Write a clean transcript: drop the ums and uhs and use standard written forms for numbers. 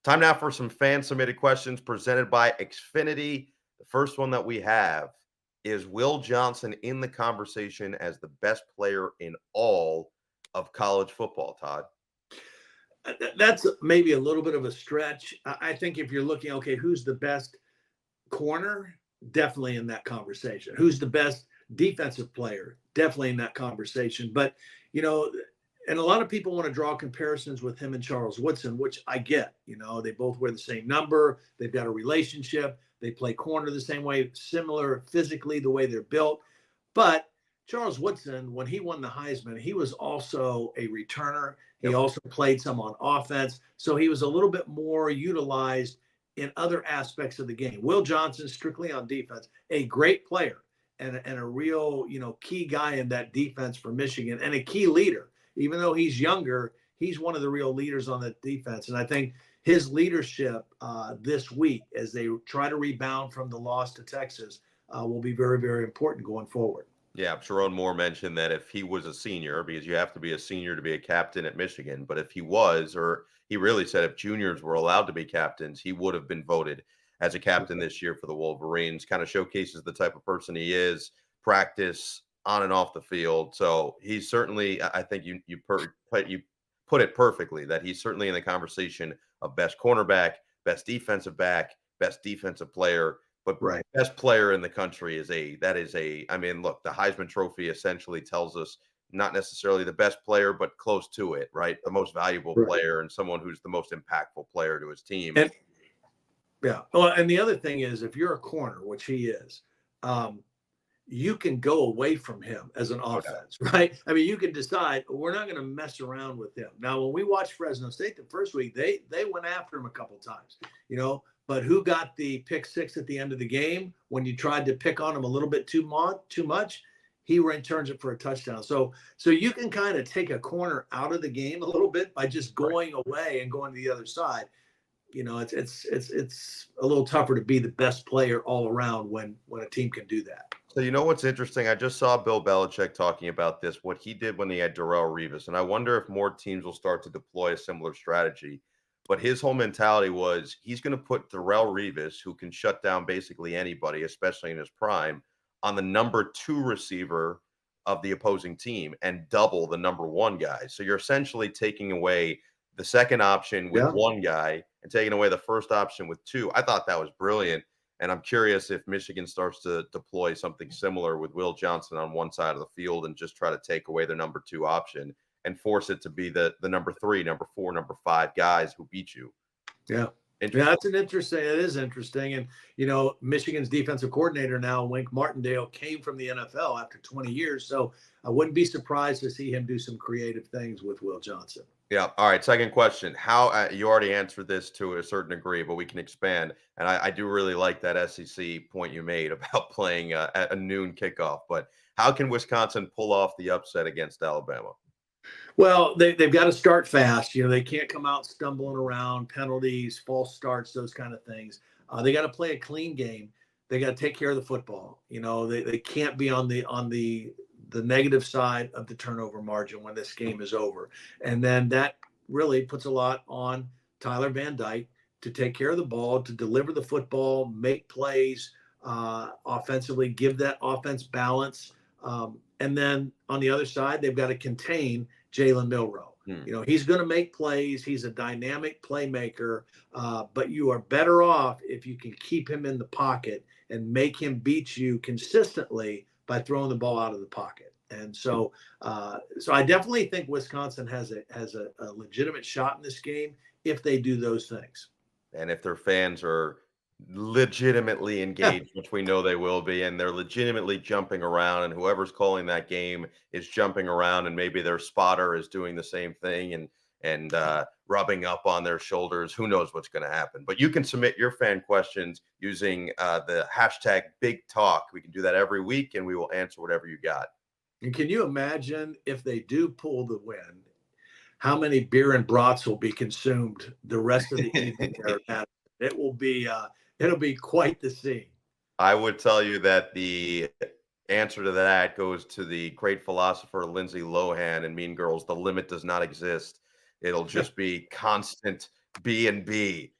Time now for some fan-submitted questions presented by Xfinity. The first one that we have is Will Johnson in the conversation as the best player in all of college football, Todd? That's maybe a little bit of a stretch. I think if you're looking, okay, who's the best corner? Definitely in that conversation. Who's the best defensive player? Definitely in that conversation. But, you know, and a lot of people want to draw comparisons with him and Charles Woodson, which I get. You know, they both wear the same number. They've got a relationship. They play corner the same way, similar physically, the way they're built. But Charles Woodson, when he won the Heisman, he was also a returner. He also played some on offense. So he was a little bit more utilized in other aspects of the game. Will Johnson, strictly on defense, a great player and a real, key guy in that defense for Michigan and a key leader. Even though he's younger, he's one of the real leaders on the defense. And I think his leadership this week, as they try to rebound from the loss to Texas, will be very, very important going forward. Yeah, Sharon Moore mentioned that if he was a senior, because you have to be a senior to be a captain at Michigan, but if he was, or he really said if juniors were allowed to be captains, he would have been voted as a captain this year for the Wolverines. Kind of showcases the type of person he is, practice on and off the field. So he's certainly, I think you put it perfectly, that he's certainly in the conversation of best cornerback, best defensive back, best defensive player. But Right. best player in the country I mean, look, the Heisman Trophy essentially tells us not necessarily the best player, but close to it, right? The most valuable Right. player and someone who's the most impactful player to his team. And yeah. Well, and the other thing is, if you're a corner, which he is, you can go away from him as an offense, right? I mean, you can decide we're not going to mess around with him. Now, when we watched Fresno State the first week, they went after him a couple times, But who got the pick six at the end of the game when you tried to pick on him a little bit too much? He returns it for a touchdown. So you can kind of take a corner out of the game a little bit by just going away and going to the other side. It's a little tougher to be the best player all around when a team can do that. So you know what's interesting? I just saw Bill Belichick talking about this, what he did when he had Darrelle Revis, and I wonder if more teams will start to deploy a similar strategy. But his whole mentality was he's going to put Darrelle Revis, who can shut down basically anybody, especially in his prime, on the number 2 receiver of the opposing team and double the number 1 guy. So you're essentially taking away the second option with one guy and taking away the first option with 2. I thought that was brilliant. And I'm curious if Michigan starts to deploy something similar with Will Johnson on one side of the field and just try to take away the number 2 option and force it to be the number 3, number 4, number 5 guys who beat you. Yeah. That's it is interesting. And, Michigan's defensive coordinator now, Wink Martindale, came from the NFL after 20 years. So I wouldn't be surprised to see him do some creative things with Will Johnson. Yeah. All right. Second question. How you already answered this to a certain degree, but we can expand. And I do really like that SEC point you made about playing at a noon kickoff. But how can Wisconsin pull off the upset against Alabama? Well, they've got to start fast. They can't come out stumbling around, penalties, false starts, those kind of things. They got to play a clean game. They got to take care of the football. They can't be on the negative side of the turnover margin when this game is over. And then that really puts a lot on Tyler Van Dyke to take care of the ball, to deliver the football, make plays offensively, give that offense balance. And then on the other side, they've got to contain Jalen Milroe. He's going to make plays. He's a dynamic playmaker, but you are better off if you can keep him in the pocket and make him beat you consistently by throwing the ball out of the pocket. And so I definitely think Wisconsin has a legitimate shot in this game if they do those things. And if their fans are legitimately engaged, which we know they will be, and they're legitimately jumping around, and whoever's calling that game is jumping around, and maybe their spotter is doing the same thing and rubbing up on their shoulders. Who knows what's going to happen? But you can submit your fan questions using the hashtag Big Talk. We can do that every week, and we will answer whatever you got. And can you imagine if they do pull the win, how many beer and brats will be consumed the rest of the evening? It will be it'll be quite the scene. I would tell you that the answer to that goes to the great philosopher Lindsay Lohan and Mean Girls. The limit does not exist. It'll just be constant B and B.